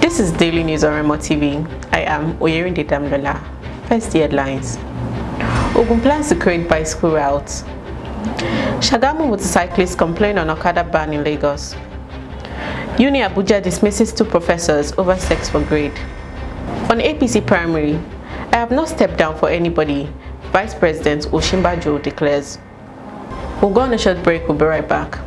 This is Daily News on Remo TV. I am Oyerinde Damlola. First headlines. Ogun plans to create bicycle routes. Shagamu motorcyclists complain on Okada ban in Lagos. Uni Abuja dismisses 2 professors over sex for grade. On APC primary, I have not stepped down for anybody, Vice President Oshibajo declares. We'll go on a short break, we'll be right back.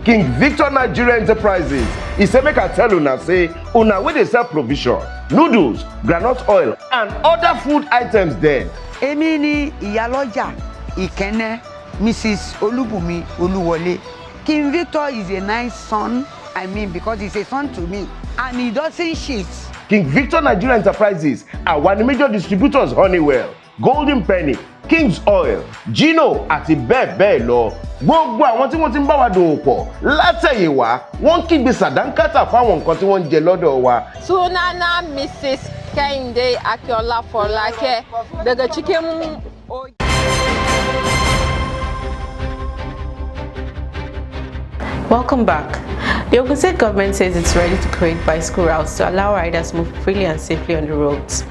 King Victor Nigeria Enterprises, he say make I tell una say, una wey dey sell provision, noodles, groundnut oil and other food items then. Èmi ni Ìyálọ́jà Ìkẹ́nnẹ́, Mrs. Olúbùnmi Olúwọlé. King Victor is a nice son, because he's a son to me and he doesn't cheat. King Victor Nigeria Enterprises are one of the major distributors Honeywell, Golden Penny, King's Oil, Gino àti bẹ́ẹ̀ bẹ́ẹ̀ lọ. Gbogbo àwọn tí wọ́n ti ń bá wa dòwò pọ̀ látẹ̀yìnwá wọ́n kígbe sàdánkátà fáwọn nǹkan tí wọ́n ń jẹ lọ́dọ̀ wa. Sunana Mrs. Kehinde Akiola Folake daga cikin Welcome back. The Ogun State government says it's ready to create bicycle routes to allow riders to move freely and safely on the roads.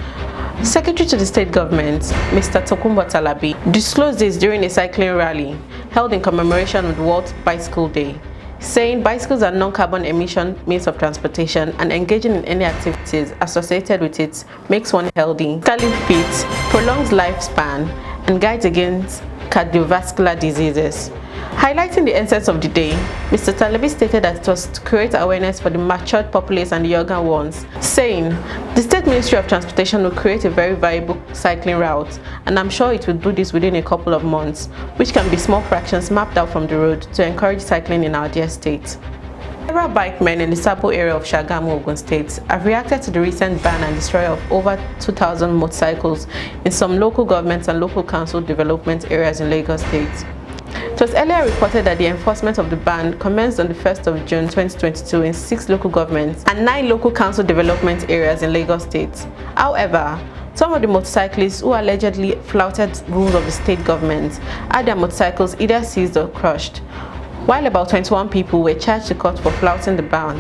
Secretary to the state government, Mr. Tokunbo Talabi, disclosed this during a cycling rally held in commemoration of the World Bicycle Day, saying bicycles are non-carbon emission means of transportation and engaging in any activities associated with it makes one healthy, physically fit, prolongs lifespan, and guides against cardiovascular diseases. Highlighting the essence of the day, Mr. Talabi stated that it was to create awareness for the matured populace and the younger ones, saying, the State Ministry of Transportation will create a very viable cycling route, and I'm sure it will do this within a couple of months, which can be small fractions mapped out from the road to encourage cycling in our dear state. Several bikemen in the Sabo area of Shagamu, Ogun State have reacted to the recent ban and destroy of over 2,000 motorcycles in some local government and local council development areas in Lagos State. It was earlier reported that the enforcement of the ban commenced on the 1st of June 2022 in 6 local governments and 9 local council development areas in Lagos State. However, some of the motorcyclists who allegedly flouted rules of the state government had their motorcycles either seized or crushed, while about 21 people were charged to court for flouting the ban.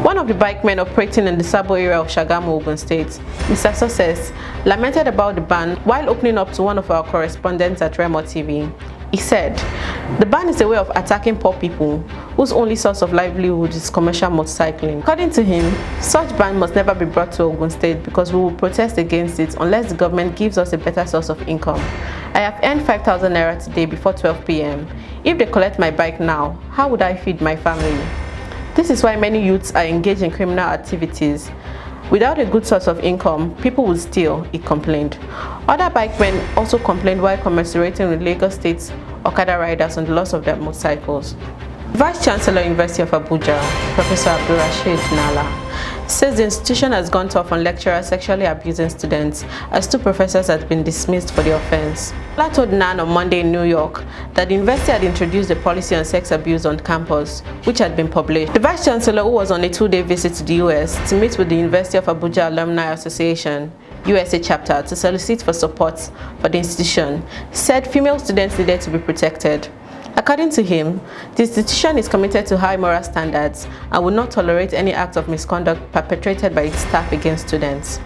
One of the bikemen operating in the Sabo area of Shagamu, Ogun State, Mr. Success, lamented about the ban while opening up to one of our correspondents at Remo TV. He said, the ban is a way of attacking poor people whose only source of livelihood is commercial motorcycling. According to him, such ban must never be brought to Ogun State because we will protest against it unless the government gives us a better source of income. I have earned 5,000 naira today before 12 p.m. If they collect my bike now, how would I feed my family? This is why many youths are engaged in criminal activities. Without a good source of income, people will steal, he complained. Other bikemen also complained while commiserating with Lagos State's Okada riders on the loss of their motorcycles. Vice Chancellor, University of Abuja, Professor Nala, says the institution has gone tough on lecturers sexually abusing students as 2 professors had been dismissed for the offense. Nala told NAN on Monday in New York that the university had introduced a policy on sex abuse on campus, which had been published. The Vice Chancellor, who was on a 2-day visit to the US to meet with the University of Abuja Alumni Association, USA chapter, to solicit for support for the institution, said female students needed to be protected. According to him, the institution is committed to high moral standards and will not tolerate any act of misconduct perpetrated by its staff against students.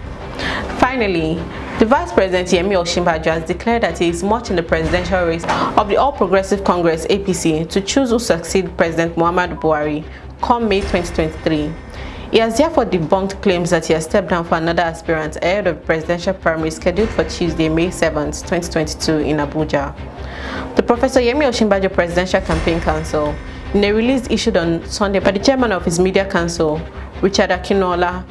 Finally, the Vice President Yemi Osinbajo has declared that he is much in the presidential race of the All Progressive Congress APC to choose who succeed President Muhammadu Buhari come May 2023. He has therefore debunked claims that he has stepped down for another aspirant ahead of the presidential primary scheduled for Tuesday, May 7, 2022 in Abuja. The Professor Yemi Osinbajo Presidential Campaign Council, in a release issued on Sunday by the chairman of his media council, Richard Akinola,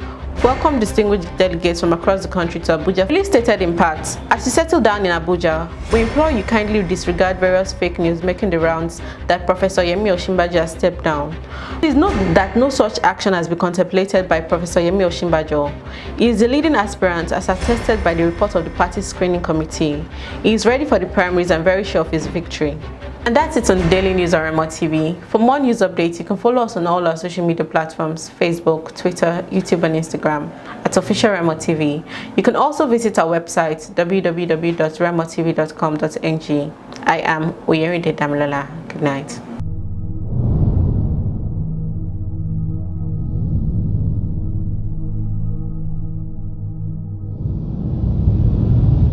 welcomed distinguished delegates from across the country to Abuja. He stated in part, as you settle down in Abuja, we implore you kindly disregard various fake news making the rounds that Professor Yemi Osinbajo has stepped down. Please note that no such action has been contemplated by Professor Yemi Osinbajo. He is the leading aspirant as attested by the report of the party screening committee. He is ready for the primaries and very sure of his victory. And that's it on the Daily News on Remo TV. For more news updates, you can follow us on all our social media platforms, Facebook, Twitter, YouTube and Instagram at Official Remo TV. You can also visit our website www.remotv.com.ng. I am Oyerinde Damlola. Good night.